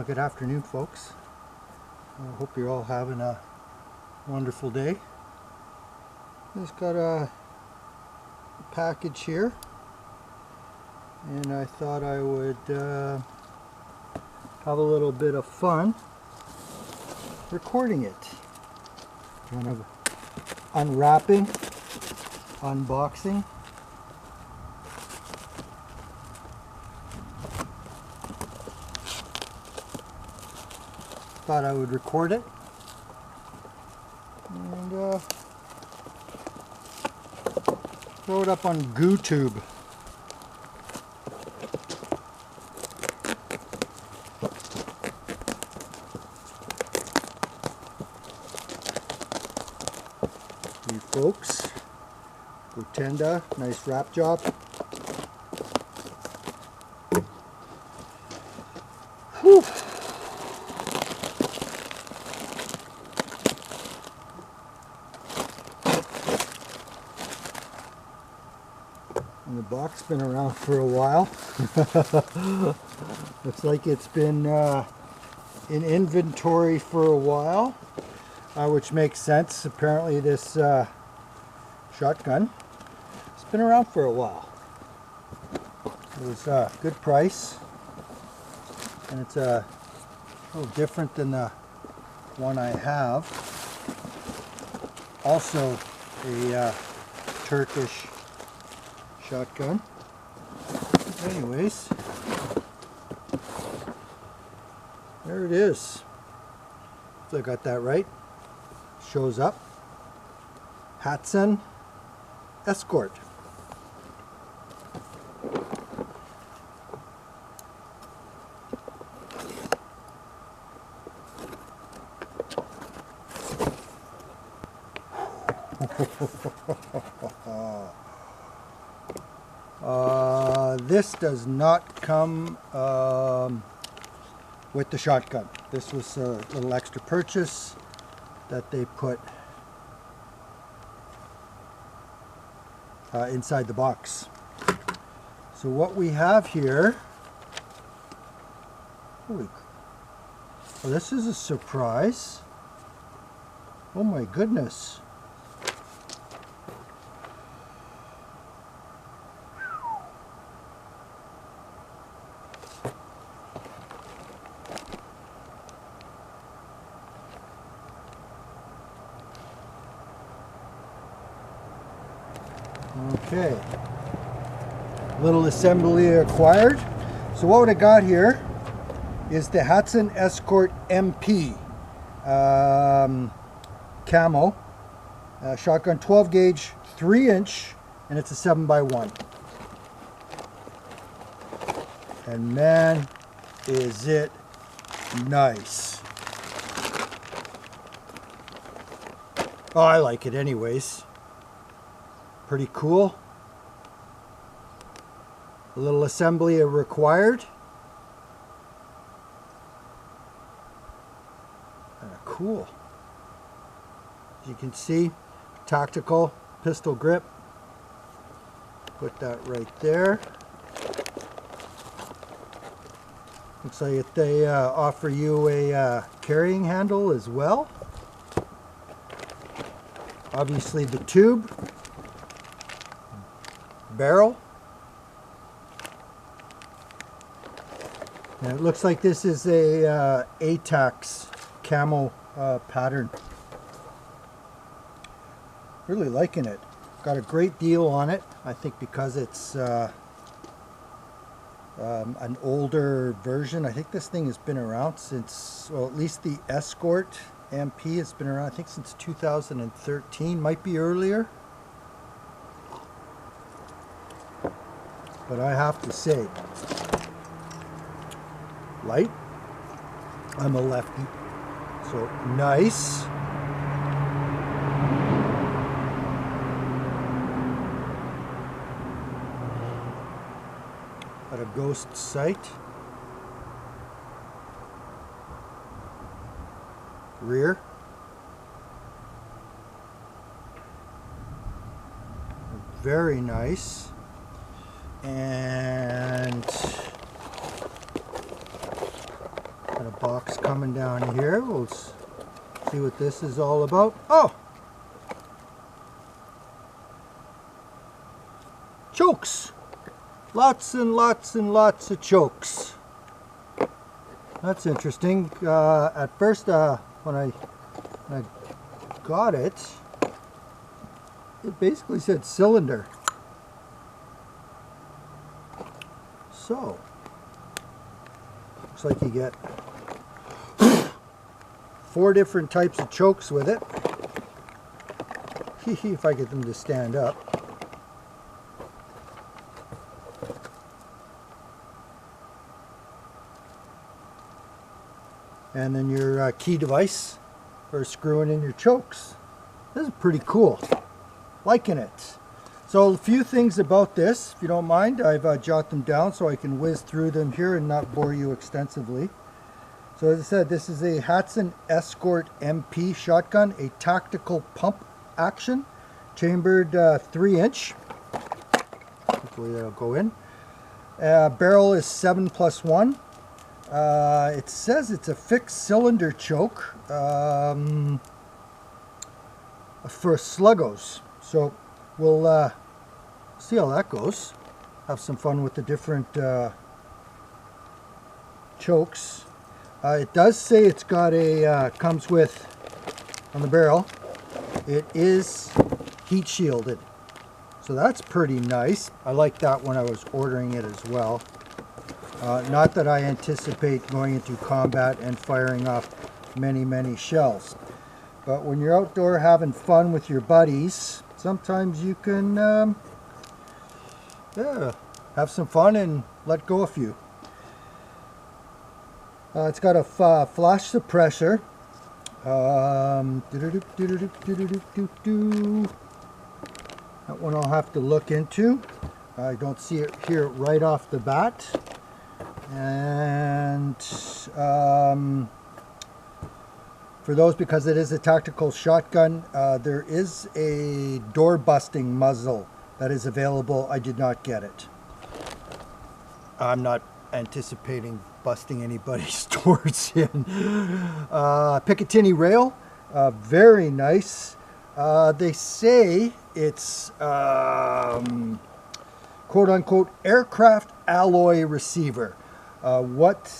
Good afternoon, folks. I hope you're all having a wonderful day. Just got a package here, and I thought I would have a little bit of fun recording it. Kind of unwrapping, unboxing. Thought I would record it and throw it up on YouTube. You folks, Gotenda, nice wrap job. Whew. And the box been around for a while. Looks like it's been in inventory for a while, which makes sense. Apparently this shotgun has been around for a while. It was a good price, and it's a little different than the one I have. Also a Turkish shotgun. Anyways, there it is. If I got that right. Shows up. Hatsan Escort. This does not come with the shotgun. This was a little extra purchase that they put inside the box. So what we have here, oh, this is a surprise. Oh my goodness. Okay, little assembly acquired. So what I got here is the Hatsan Escort MP-Camo shotgun, 12 gauge, 3-inch, and it's a 7x1. And man, is it nice. Oh, I like it anyways. Pretty cool. A little assembly required. Cool. As you can see, tactical pistol grip. Put that right there. Looks like they offer you a carrying handle as well. Obviously the tube. Barrel. And it looks like this is a ATAX camo pattern. Really liking it. Got a great deal on it. I think because it's an older version. I think this thing has been around since, well, at least the Escort MP has been around, I think, since 2013. Might be earlier. But I have to say, light. I'm a lefty, so nice. Got a ghost sight. Rear. Very nice. And Got a box coming down here. We'll see what this is all about. Oh! Chokes! Lots and lots and lots of chokes. That's interesting. At first, when I got it, it basically said cylinder. So, looks like you get 4 different types of chokes with it. If I get them to stand up. And then your key device for screwing in your chokes. This is pretty cool. Liking it. So a few things about this, if you don't mind. I've jotted them down so I can whiz through them here and not bore you extensively. So as I said, this is a Hatsan Escort MP shotgun, a tactical pump action, chambered 3-inch. Hopefully that'll go in. Barrel is 7+1. It says it's a fixed cylinder choke for sluggos. So we'll see how that goes. Have some fun with the different chokes. It does say it's got a, comes with, on the barrel, it is heat shielded. So that's pretty nice. I like that when I was ordering it as well. Not that I anticipate going into combat and firing off many shells. But when you're outdoor having fun with your buddies, sometimes you can have some fun and let go a few. It's got a flash suppressor. That one I'll have to look into. I don't see it here right off the bat. And for those, because it is a tactical shotgun, there is a door busting muzzle that is available. I did not get it. I'm not anticipating busting anybody's doors in. Picatinny rail, very nice. They say it's quote unquote aircraft alloy receiver. What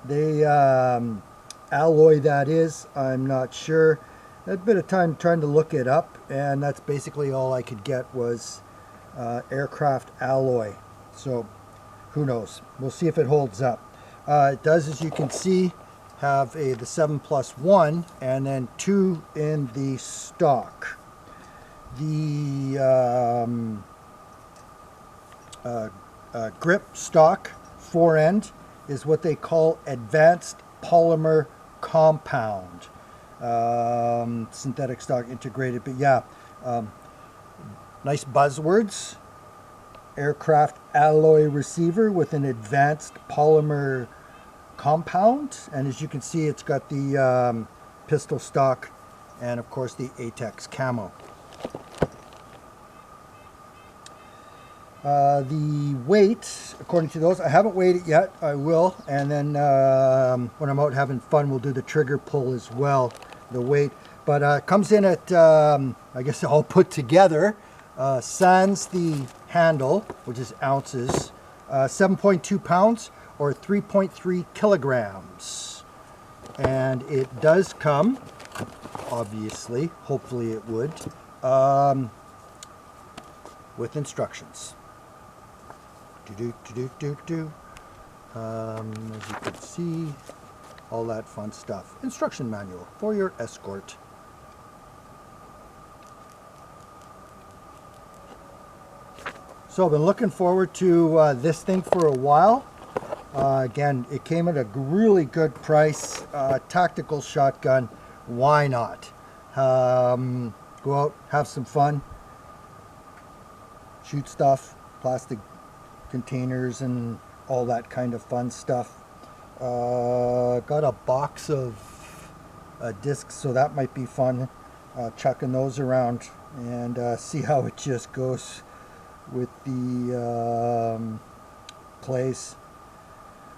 they alloy that is, I'm not sure. I had a bit of time trying to look it up, and that's basically all I could get was aircraft alloy. So who knows? We'll see if it holds up. It does, as you can see, have the 7+1 and then 2 in the stock. The grip stock forend is what they call advanced polymer compound. Synthetic stock integrated, but yeah, nice buzzwords. Aircraft alloy receiver with an advanced polymer compound, and as you can see, it's got the pistol stock and of course the ATEX camo. The weight, according to those, I haven't weighed it yet. I will, and then when I'm out having fun, we'll do the trigger pull as well, the weight. But it comes in at, I guess all put together, sans the handle, which is ounces, 7.2 pounds or 3.3 kilograms. And it does come, obviously, hopefully it would, with instructions. As you can see, all that fun stuff. Instruction manual for your Escort. So I've been looking forward to this thing for a while. Again, it came at a really good price. Tactical shotgun, why not? Go out, have some fun, shoot stuff, plastic containers and all that kind of fun stuff. Got a box of discs, so that might be fun, chucking those around and see how it just goes with the plays.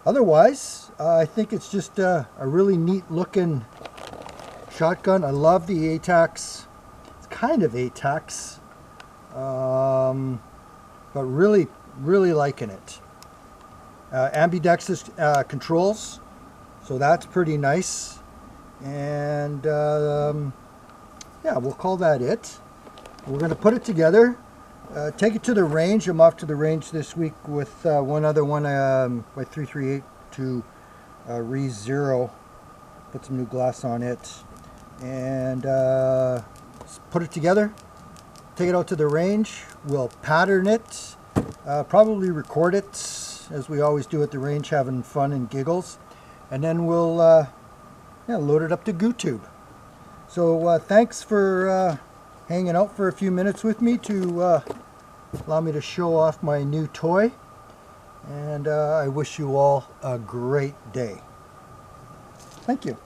Otherwise, I think it's just a really neat looking shotgun. I love the ATACs. It's kind of ATACs, but really liking it. Ambidextrous controls, so that's pretty nice. And yeah, we'll call that it. We're going to put it together, take it to the range. I'm off to the range this week with one other one, my 338 to Re-Zero. Put some new glass on it, and put it together, take it out to the range. We'll pattern it, probably record it, as we always do at the range, having fun and giggles. And then we'll yeah, load it up to GooTube. So thanks for hanging out for a few minutes with me to allow me to show off my new toy. And I wish you all a great day. Thank you.